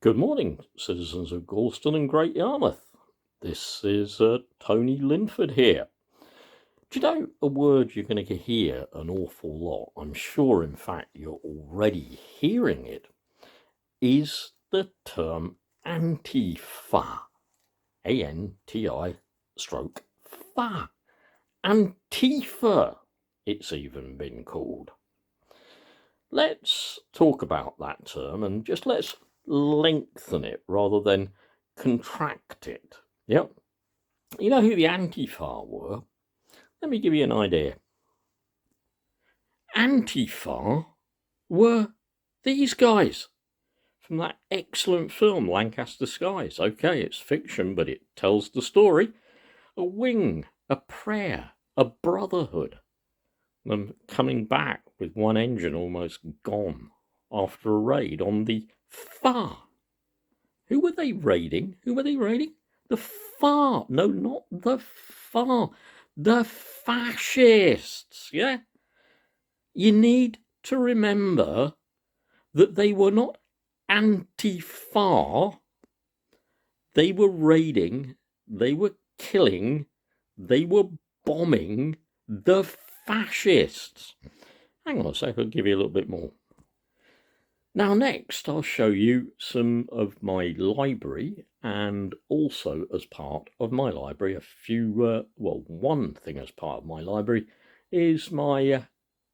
Good morning, citizens of Galston and Great Yarmouth. This is Tony Linford here. Do you know a word you're going to hear an awful lot? I'm sure, in fact, you're already hearing it. Is the term Antifa. A-N-T-I stroke fa. Antifa, it's even been called. Let's talk about that term and just let's lengthen it rather than contract it. Yep. You know who the Antifa were? Let me give you an idea. Antifa were these guys from that excellent film Lancaster Skies. Okay, it's fiction, but it tells the story. A wing, a prayer, a brotherhood. Them coming back with one engine almost gone after a raid on the FAR. Who were they raiding? The FAR. No, not the FAR. The fascists. Yeah? You need to remember that they were not anti-FAR. They were raiding, they were killing, they were bombing the fascists. Hang on a sec, I'll give you a little bit more. Now next I'll show you some of my library, and also as part of my library one thing as part of my library is my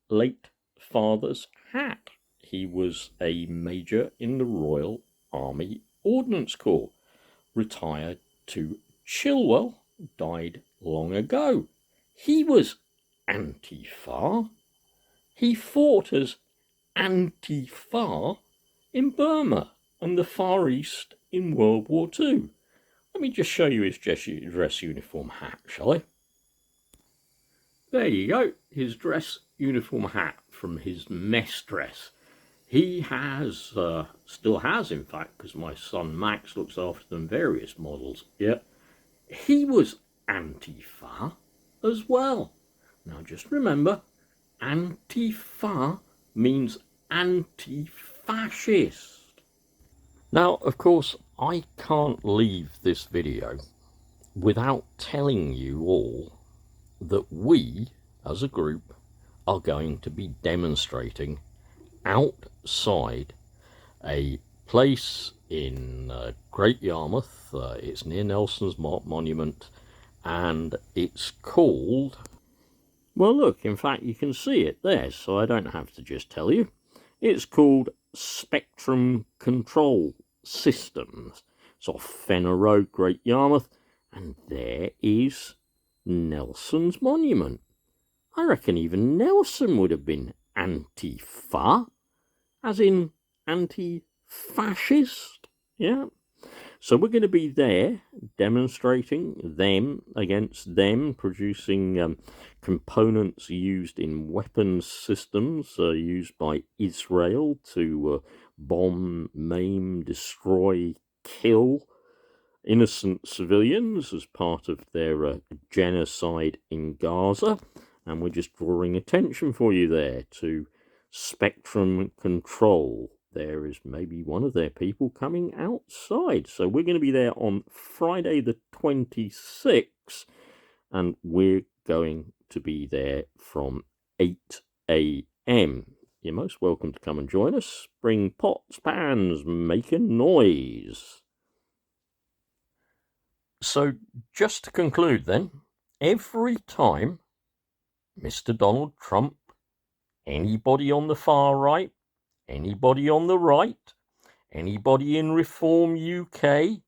late father's hat. He was a major in the Royal Army Ordnance Corps, retired to Chilwell, died long ago. He was anti-FAR. He fought as anti-FAR in Burma and the Far East in World War II. Let me just show you his dress uniform hat, shall I? There you go, his dress uniform hat from his mess dress. He has, still has in fact, because my son Max looks after them, various models. Yeah, he was anti-FAR as well. Now just remember, anti-FAR means anti-fascist. Now, of course, I can't leave this video without telling you all that we, as a group, are going to be demonstrating outside a place in Great Yarmouth. It's near Nelson's Monument, and it's called, well look, in fact you can see it there, so I don't have to just tell you. It's called Spectrum Control Systems. It's off Fenner Road, Great Yarmouth, and there is Nelson's Monument. I reckon even Nelson would have been anti-FAR, as in anti-fascist. Yeah. So we're going to be there demonstrating them against them, producing components used in weapons systems used by Israel to bomb, maim, destroy, kill innocent civilians as part of their genocide in Gaza. And we're just drawing attention for you there to Spectrum Control. There is maybe one of their people coming outside. So we're going to be there on Friday the 26th, and we're going to be there from 8 a.m. You're most welcome to come and join us. Bring pots, pans, make a noise. So just to conclude then, every time Mr. Donald Trump, anybody on the far right, anybody on the right, anybody in Reform UK,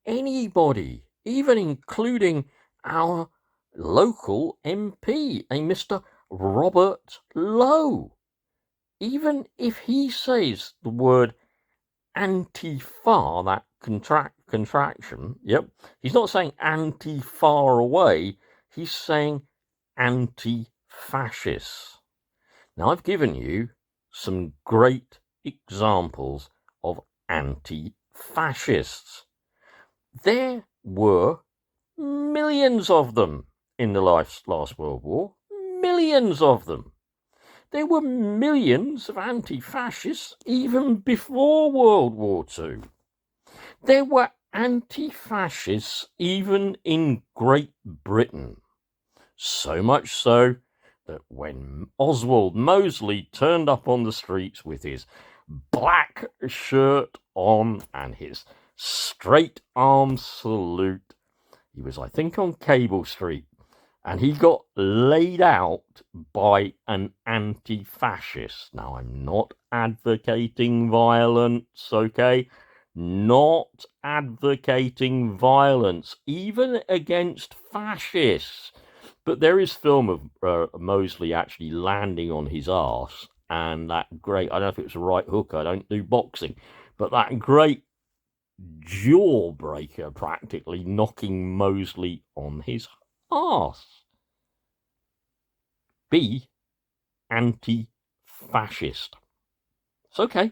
anybody, even including our local MP, a Mr. Robert Lowe, even if he says the word anti-far, that contraction, yep, he's not saying anti-far away, he's saying anti-fascist. Now, I've given you some great examples of anti-fascists. There were millions of them in the last World War. Millions of them. There were millions of anti-fascists even before World War II. There were anti-fascists even in Great Britain. So much so that when Oswald Mosley turned up on the streets with his black shirt on and his straight arm salute, he was, I think, on Cable Street, and he got laid out by an anti-fascist. Now, I'm not advocating violence, okay? Not advocating violence, even against fascists. But there is film of Mosley actually landing on his arse, and that great, I don't know if it was a right hook, I don't do boxing, but that great jawbreaker practically knocking Mosley on his arse. Be anti-fascist. It's okay.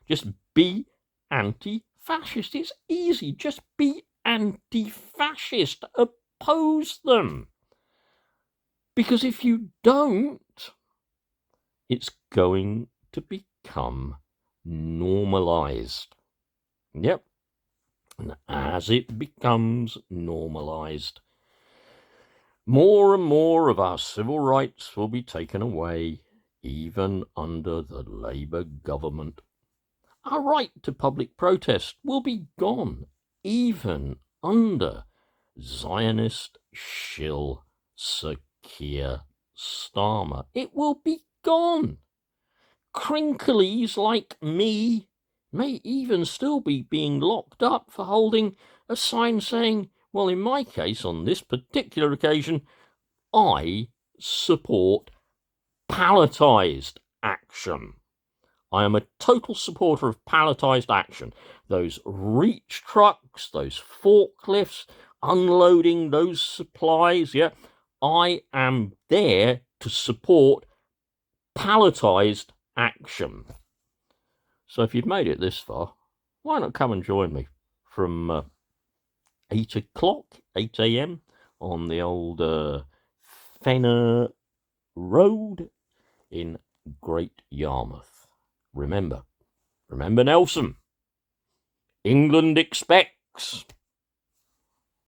Just be anti-fascist. It's easy. Just be anti-fascist. Oppose them. Because if you don't, it's going to become normalized. Yep. And as it becomes normalized, more and more of our civil rights will be taken away, even under the Labour government. Our right to public protest will be gone, even under Zionist shill Sir Keir Starmer. It will be gone. Crinklies like me may even still be being locked up for holding a sign saying, well, in my case, on this particular occasion, I support palletised action. I am a total supporter of palletised action. Those reach trucks, those forklifts, unloading those supplies, yeah. I am there to support palletised action. So if you've made it this far, why not come and join me from 8 a.m. on the old Fenner Road in Great Yarmouth. Remember Nelson. England expects.